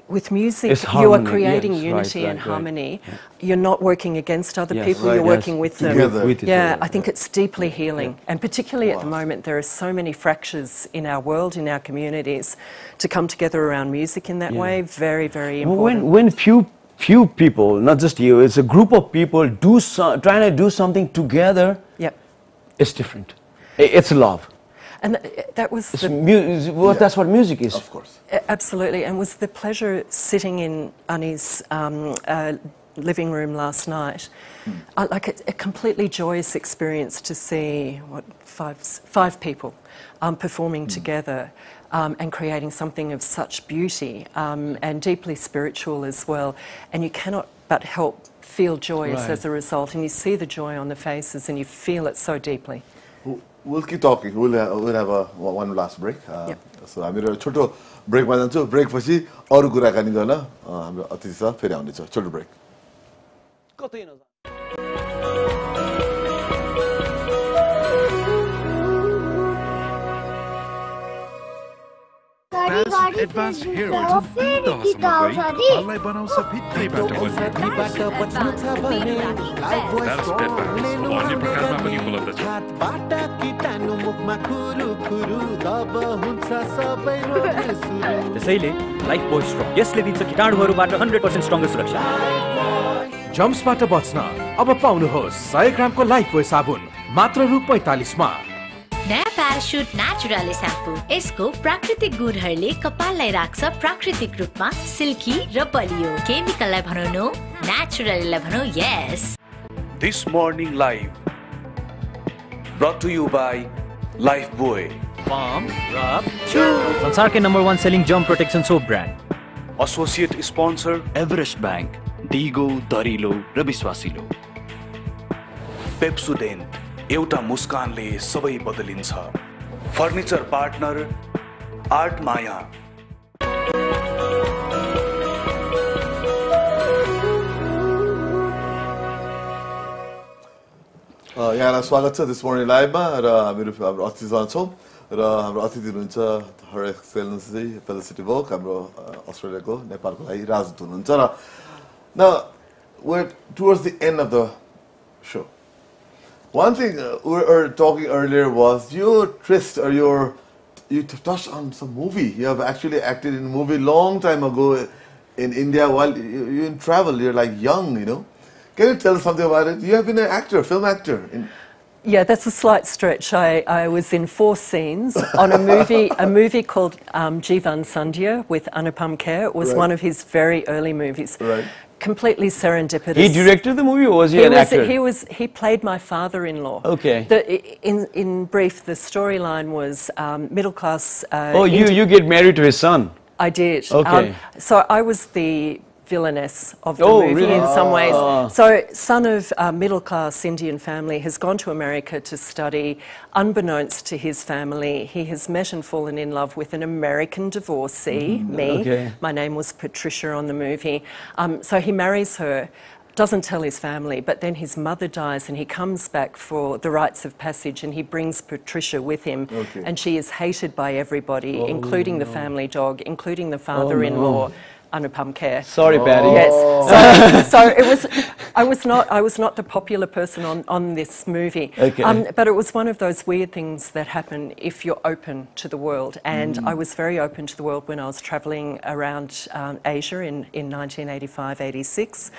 With music, you are creating unity and harmony. You're not working against other people, you're working with them. I think it's deeply healing. And particularly at the moment, there are so many fractures in our world, in our communities, to come together around music in that way, very, very important. When few people, not just you, it's a group of people trying to do something together, It's different. It's love. And that was that's what music is. Of course. Absolutely, and was the pleasure sitting in Annie's living room last night, like a completely joyous experience to see five people performing together and creating something of such beauty and deeply spiritual as well. And you cannot but help feel joyous as a result, and you see the joy on the faces and you feel it so deeply. We'll keep talking. We'll have one last break. So हामीहरु छोटो ब्रेकमा जान्छौँ. Break पछि अरु कुराकानी गर्न हाम्रो अतिथि छ, फेरि आउने छ. छोटो ब्रेक. कतै नजा. एडभान्स हेयर ओइल कपाललाई बनाउँछ भित्रैबाट अन्य प्रकारमा पनि उपलब्ध छ. त्यसैले लाइफ बोय स्ट्रङ यसले दिन्छ कीटाणुहरूबाट 100% स्ट्रङ सुरक्षा. जम्सबाट बच्न अब पाउनुहोस् 100 ग्रामको लाइफ बोय साबुन मात्र रु 45 मा. नयाँ प्याराशुट नेचुरल स्याम्पू. यसको प्राकृतिक गुणहरूले कपाललाई राख्छ प्राकृतिक रूपमा सिल्की र बलियो. केमिकललाई भनौँ नो, नेचुरललाई भनौँ yes. This morning live brought to you by Lifebuoy. Palm, rub, chew. संसार के number 1 selling germ protection soap brand. Associate sponsor Everest bank. दिगो, दरिलो र विश्वासिलो. पेप्सोडेन्ट. एउटा मुस्कानले सबै बदलिन्छ. फर्निचर पार्टनर आर्ट माया. यहाँलाई स्वागत छ दिस मर्निङ लाइभमा र हाम्रो अतिथिसँग छौँ र हाम्रो अतिथि हुनुहुन्छ हर एक्सेलेन्सी फेलिसिटी भोग, हाम्रो अस्ट्रेलियाको नेपालको लागि राजदूत हुनुहुन्छ. र now we're towards the end of the show. One thing we were talking earlier was your twist or you touched on some movie. You have actually acted in a movie long time ago in India while you in travel. You're like young, you know. Can you tell us something about it? You have been an actor, film actor. Yeah, that's a slight stretch. I was in 4 scenes on a movie called Jivan Sandhya with Anupam Kher. It was one of his very early movies. Right. Completely serendipitous. He directed the movie, or was he an actor? He played my father-in-law. Okay. In brief, the storyline was middle class. You get married to his son. I did. Okay. So I was the villainess of the movie really? in some ways. So, son of a middle-class Indian family has gone to America to study. Unbeknownst to his family, he has met and fallen in love with an American divorcee, me. Okay. My name was Patricia on the movie. So he marries her, doesn't tell his family, but then his mother dies and he comes back for the rites of passage and he brings Patricia with him. Okay. And she is hated by everybody, including the family dog, including the father-in-law. Anupam Kher. Sorry, Patty. Yes. So it was. I was not the popular person on this movie. Okay. But it was one of those weird things that happen if you're open to the world. And I was very open to the world when I was travelling around Asia in 1985, 86.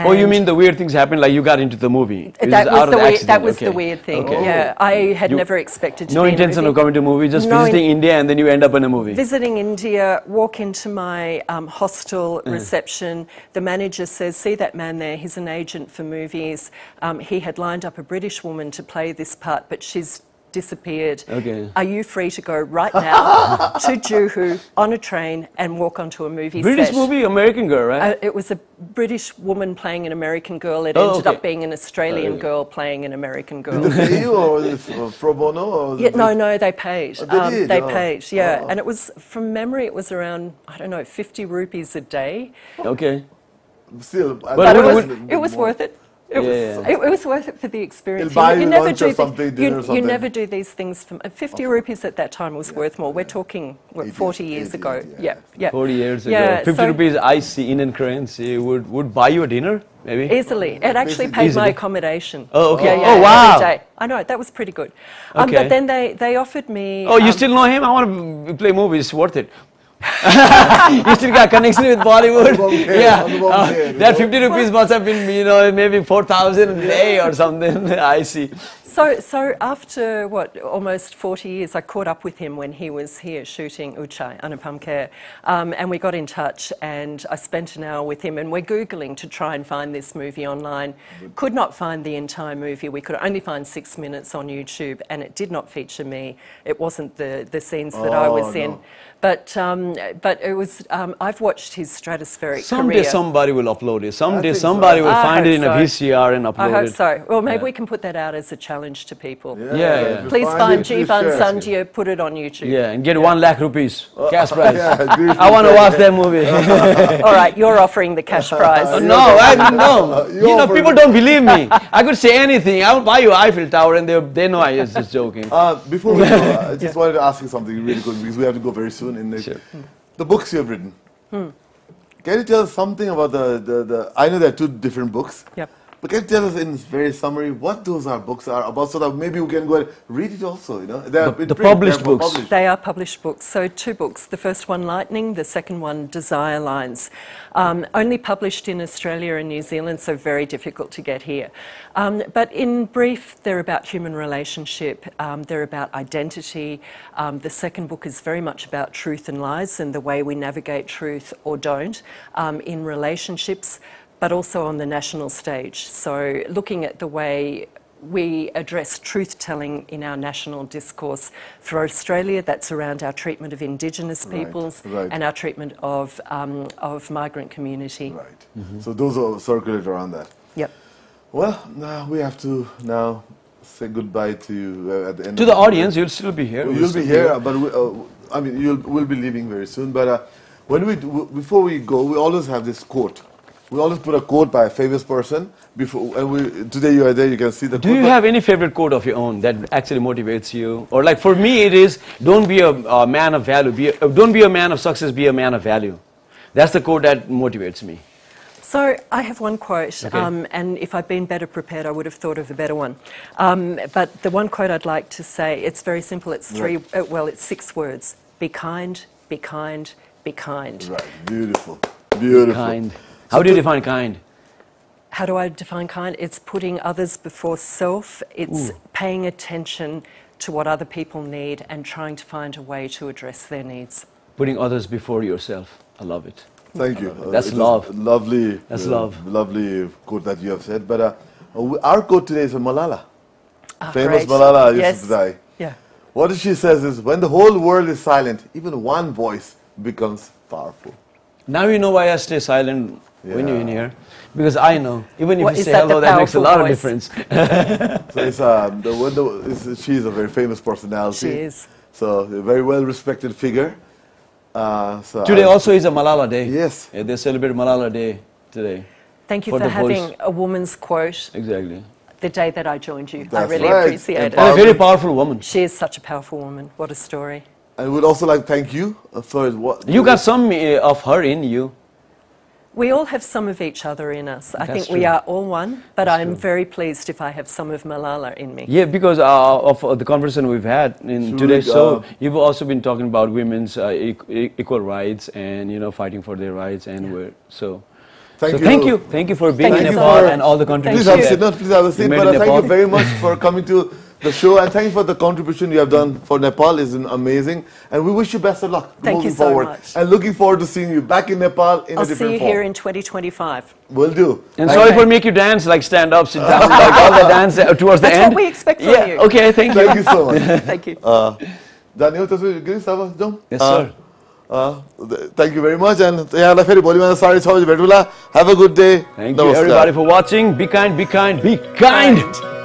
Oh, you mean the weird things happened, like you got into the movie? That was the weird thing. Okay. Yeah, I had never expected to be in a movie. No intention of coming to a movie, just visiting India and then you end up in a movie. Visiting India, walk into my hostel reception. The manager says, "See that man there? He's an agent for movies." He had lined up a British woman to play this part, but she's disappeared. Okay. Are you free to go right now to Juhu on a train and walk onto a movie British set? movie, American Girl, right? It was a British woman playing an American girl. It ended up being an Australian girl playing an American girl. Did they pay you or was it pro bono? Or No, they paid. They paid, yeah. And it was, from memory, it was around, I don't know, 50 rupees a day. Okay. Still, but it was worth it. It was worth it for the experience. You never do these things for 50 rupees at that time was worth more. We're talking 40 years ago. Yeah. 40 years ago. Yeah, 50 rupees IC Indian currency would buy you a dinner, maybe? Easily. It actually paid my accommodation. Oh, okay. Yeah, wow. every day. I know, that was pretty good. Okay. But then they offered me... Oh, you still know him? I want to play movies. Worth it. You still got connection with Bollywood? That 50 rupees must have been, maybe 4,000 a day or something. I see. So after, almost 40 years, I caught up with him when he was here shooting Uchai, Anupam Kher, and we got in touch, and I spent an hour with him, and we're Googling to try and find this movie online. Could not find the entire movie. We could only find 6 minutes on YouTube, and it did not feature me. It wasn't the scenes that I was in. But it was, I've watched his stratospheric Someday career. somebody will upload it. Someday somebody will find it in a VCR and upload it. I hope so. Well, maybe we can put that out as a challenge to people. Yeah. Please find Jivan Sandhya, put it on YouTube. Yeah, and get 1 lakh rupees cash prize. I want to watch that movie. All right, you're offering the cash prize. No. You know, people don't believe me. I could say anything. I will buy you Eiffel Tower, and they know I was just joking. Before we go, I just wanted to ask you something really quick because we have to go very soon. The books you have written. Can you tell us something about the I know there are 2 different books. Yep. But can you tell us in very summary what those books are about so that maybe we can go and read it also, you know? The published books. They are published books. So 2 books. The first one, Lightning. The second one, Desire Lines. Only published in Australia and New Zealand, so very difficult to get here. But in brief, they're about human relationship. They're about identity. The second book is very much about truth and lies and the way we navigate truth or don't in relationships, but also on the national stage. So looking at the way we address truth-telling in our national discourse. For Australia, that's around our treatment of Indigenous peoples and our treatment of migrant community. Right. So those are circulate around that. Yep. Well, now we have to say goodbye to you at the end. To the audience, you'll still be here. You'll be here, but I mean, we'll be leaving very soon. But before we go, we always have this quote. We always put a quote by a famous person before. And today you are there. You can see the. Do you have any favorite quote of your own that actually motivates you? Or like for me, it is, "Don't be a man of value. Don't be a man of success. Be a man of value." That's the quote that motivates me. So I have one quote, and if I'd been better prepared, I would have thought of a better one. But the one quote I'd like to say, it's very simple. It's it's 6 words: be kind, be kind, be kind. Right. Beautiful. Beautiful. Kind. How do you define kind? How do I define kind? It's putting others before self. It's paying attention to what other people need and trying to find a way to address their needs. Putting others before yourself. I love it. Thank you. That's love. Lovely. That's love. Lovely quote that you have said. But our quote today is from Malala. Famous great. Malala Yousafzai. Yeah. What she says is, when the whole world is silent, even one voice becomes powerful. Now you know why I stay silent when you're in here. Because I know, even if you say hello, that makes a lot of difference. So she's a very famous personality. She is. So a very well-respected figure. Today also is a Malala Day. Yes. Yeah, they celebrate Malala Day today. Thank you for having a woman's quote. Exactly. The day that I joined you. That's I really appreciate it. And a very powerful woman. She is such a powerful woman. What a story. I would also like to thank you for what... You got some of her in you. We all have some of each other in us. I think we are all one, but I'm very pleased if I have some of Malala in me. Yeah, because of the conversation we've had in today's show, you've also been talking about women's equal rights and, you know, fighting for their rights, and Thank you for being in Nepal and all the contributions. Please have a seat. But thank you very much for coming to the show, and thank you for the contribution you have done for Nepal. It's amazing, and we wish you best of luck moving forward. Much. And looking forward to seeing you back in Nepal in a different form. I'll see you here in 2025. Will do. And sorry for making you dance, like stand up, sit down, like all the dance towards the end. That's what we expect from you. Okay, thank you. Thank you so much. Thank you. Daniel, Girish, yes, sir. Thank you very much, and have a good day. Thank you everybody for watching. Be kind, be kind, be kind.